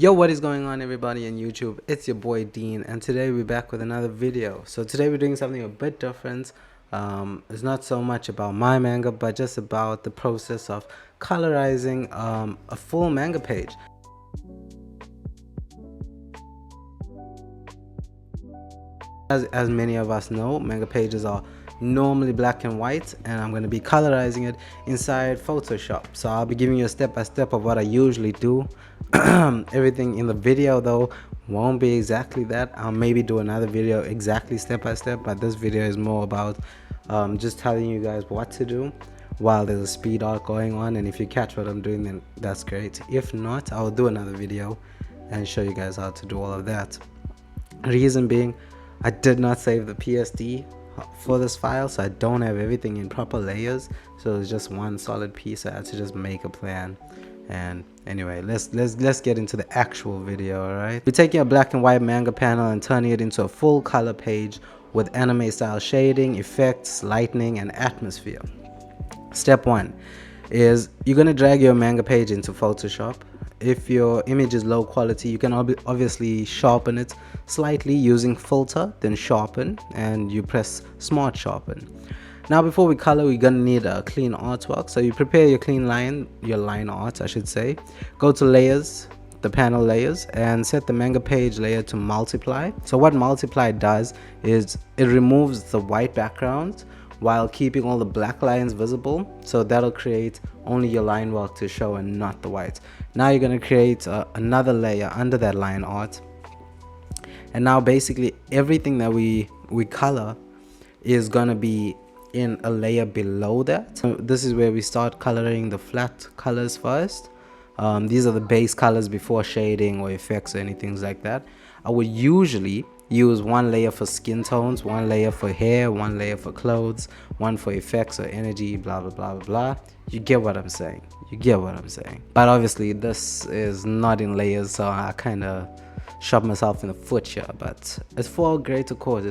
Yo, what is going on everybody on YouTube? It's your boy Dean, and today we're back with another video. So today we're doing something a bit different. It's not so much about my manga, but just about the process of colorizing a full manga page. As many of us know, manga pages are normally black and white, and I'm going to be colorizing it inside Photoshop. So I'll be giving you a step-by-step of what I usually do. Everything in the video though won't be exactly that. I'll maybe do another video exactly step-by-step, but this video is more about just telling you guys what to do while there's a speed art going on. And if you catch what I'm doing, then that's great. If not, I'll do another video and show you guys how to do all of that. Reason being, I did not save the PSD for this file, so I don't have everything in proper layers, so it's just one solid piece. I had to just make a plan. And anyway, let's get into the actual video. All right, we're taking a black and white manga panel and turning it into a full color page with anime style shading, effects, lighting, and atmosphere. Step one is you're going to drag your manga page into Photoshop. If your image is low quality, you can obviously sharpen it slightly using filter, then sharpen, and you press smart sharpen. Now before we color, we're gonna need a clean artwork. So you prepare your line art I should say. Go to layers, the panel layers, and set the manga page layer to multiply. So what multiply does is it removes the white background while keeping all the black lines visible, so that'll create only your line work to show and not the white. Now you're going to create another layer under that line art, and now basically everything that we color is going to be in a layer below that. So this is where we start coloring the flat colors first. These are the base colors before shading or effects or anything like that. I would usually use one layer for skin tones, one layer for hair, one layer for clothes, one for effects or energy, blah blah blah blah blah. You get what I'm saying. But obviously this is not in layers, so I kind of shot myself in the foot here, but it's for a greater cause.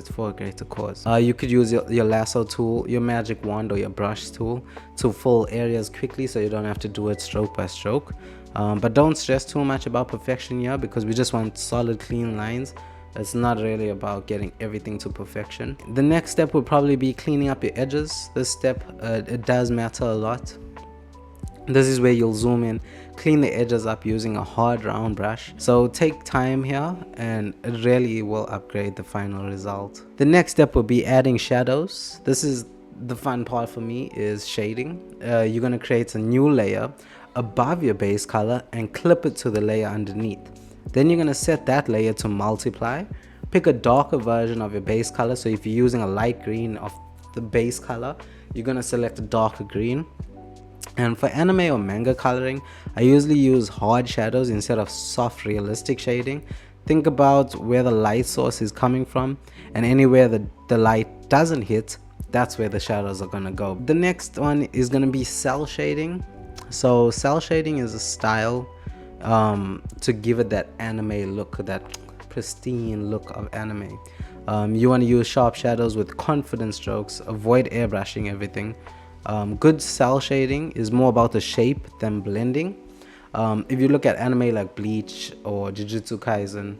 You could use your lasso tool, your magic wand, or your brush tool to fill areas quickly, so you don't have to do it stroke by stroke. But don't stress too much about perfection here, because we just want solid clean lines. It's not really about getting everything to perfection. The next step would probably be cleaning up your edges. This step it does matter a lot. This is where you'll zoom in, clean the edges up using a hard round brush. So take time here, and it really will upgrade the final result. The next step will be adding shadows. This is the fun part for me, is shading. You're going to create a new layer above your base color and clip it to the layer underneath. Then you're going to set that layer to multiply. Pick a darker version of your base color. So if you're using a light green of the base color, you're going to select a darker green. And for anime or manga coloring, I usually use hard shadows instead of soft realistic shading. Think about where the light source is coming from, and anywhere the light doesn't hit, that's where the shadows are going to go. The next one is going to be cell shading. So cell shading is a style to give it that anime look, that pristine look of anime. You want to use sharp shadows with confident strokes. Avoid airbrushing everything. Good cell shading is more about the shape than blending. If you look at anime like Bleach or Jujutsu Kaisen,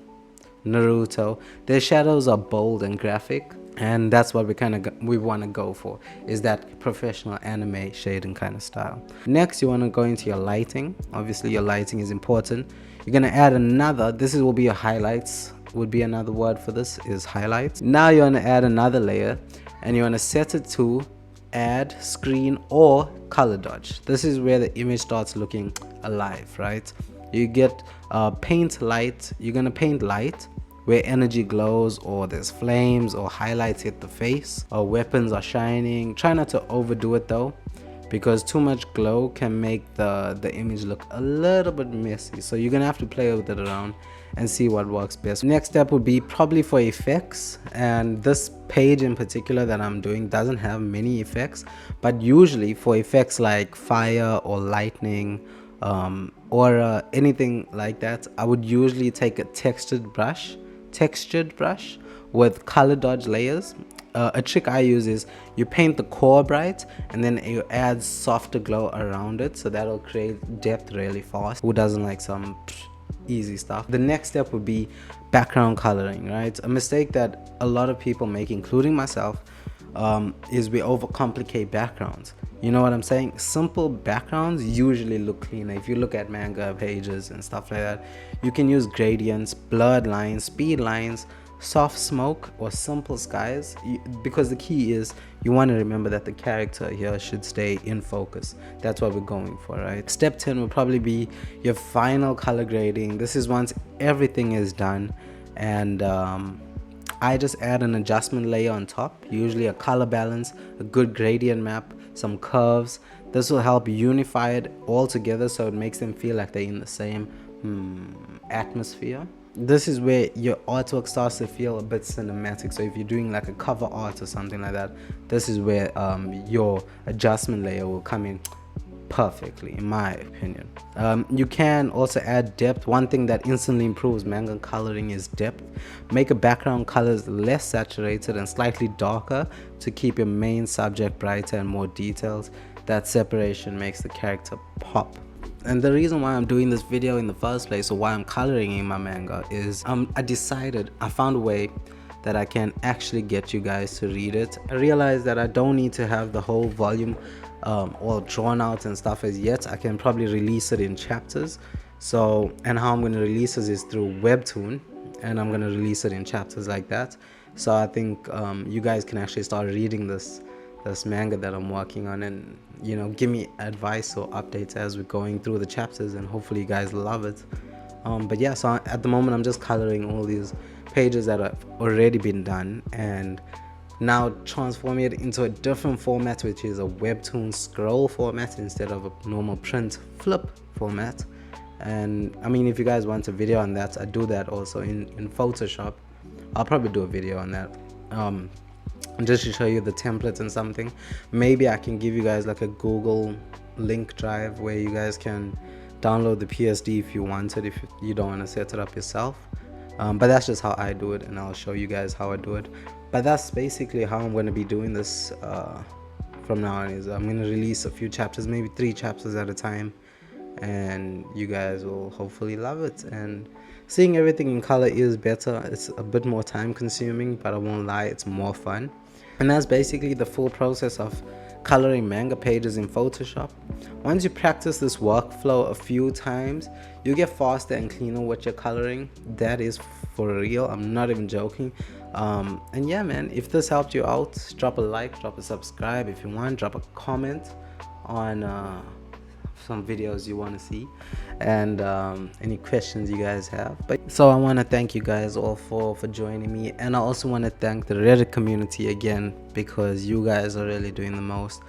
Naruto, their shadows are bold and graphic, and that's what we want to go for, is that professional anime shading kind of style. Next, you want to go into your lighting. Obviously your lighting is important. You're going to add another, will be your highlights, would be another word for this, is highlights. Now you want to add another layer, and you want to set it to add, screen, or color dodge. This is where the image starts looking alive, right? You get paint light. You're going to paint light where energy glows, or there's flames, or highlights hit the face, or weapons are shining. Try not to overdo it though, because too much glow can make the image look a little bit messy. So you're gonna have to play with it around and see what works best. Next step would be probably for effects, and this page in particular that I'm doing doesn't have many effects, but usually for effects like fire or lightning, or anything like that, I would usually take a textured brush with color dodge layers. A trick I use is you paint the core bright, and then you add softer glow around it, so that'll create depth really fast. Who doesn't like some easy stuff. The next step would be background coloring, right? A mistake that a lot of people make, including myself, is we overcomplicate backgrounds. You know what I'm saying? Simple backgrounds usually look cleaner. If you look at manga pages and stuff like that, you can use gradients, blurred lines, speed lines, soft smoke, or simple skies, because the key is you want to remember that the character here should stay in focus. That's what we're going for, right? Step 10 will probably be your final color grading. This is once everything is done, and I just add an adjustment layer on top, usually a color balance, a good gradient map, some curves. This will help unify it all together so it makes them feel like they're in the same atmosphere. This is where your artwork starts to feel a bit cinematic. So if you're doing like a cover art or something like that, this is where your adjustment layer will come in perfectly, in my opinion. You can also add depth. One thing that instantly improves manga coloring is depth. Make a background colors less saturated and slightly darker to keep your main subject brighter and more details. That separation makes the character pop. And the reason why I'm doing this video in the first place, or why I'm coloring in my manga, is I found a way that I can actually get you guys to read it. I realized that I don't need to have the whole volume all drawn out and stuff as yet. I can probably release it in chapters. So, and how I'm going to release this is through Webtoon, and I'm going to release it in chapters like that. So I think you guys can actually start reading this manga that I'm working on, and you know, give me advice or updates as we're going through the chapters, and hopefully you guys love it. But yeah, so at the moment I'm just coloring all these pages that have already been done, and now transforming it into a different format, which is a Webtoon scroll format instead of a normal print flip format. And I mean, if you guys want a video on that, I do that also in Photoshop. I'll probably do a video on that, just to show you the templates and something. Maybe I can give you guys like a Google link drive where you guys can download the PSD if you wanted, if you don't want to set it up yourself. But that's just how I do it, and I'll show you guys how I do it. But that's basically how I'm going to be doing this from now on. Is I'm going to release a few chapters, maybe 3 chapters at a time, and you guys will hopefully love it. And seeing everything in color is better. It's a bit more time consuming, but I won't lie, it's more fun. And that's basically the full process of coloring manga pages in Photoshop. Once you practice this workflow a few times, you get faster and cleaner with your coloring. That is for real, I'm not even joking. And yeah, man, if this helped you out, drop a like, drop a subscribe if you want, drop a comment on some videos you want to see, and any questions you guys have. But so I want to thank you guys all for joining me, and I also want to thank the Reddit community again, because you guys are really doing the most.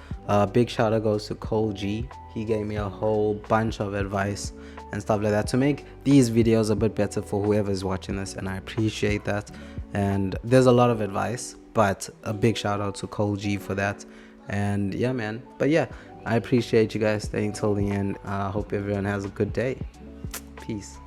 Big shout out goes to Cole G. He gave me a whole bunch of advice and stuff like that to make these videos a bit better for whoever is watching this, and I appreciate that. And there's a lot of advice, but a big shout out to Cole G for that. And yeah, man, but yeah, I appreciate you guys staying till the end. I hope everyone has a good day. Peace.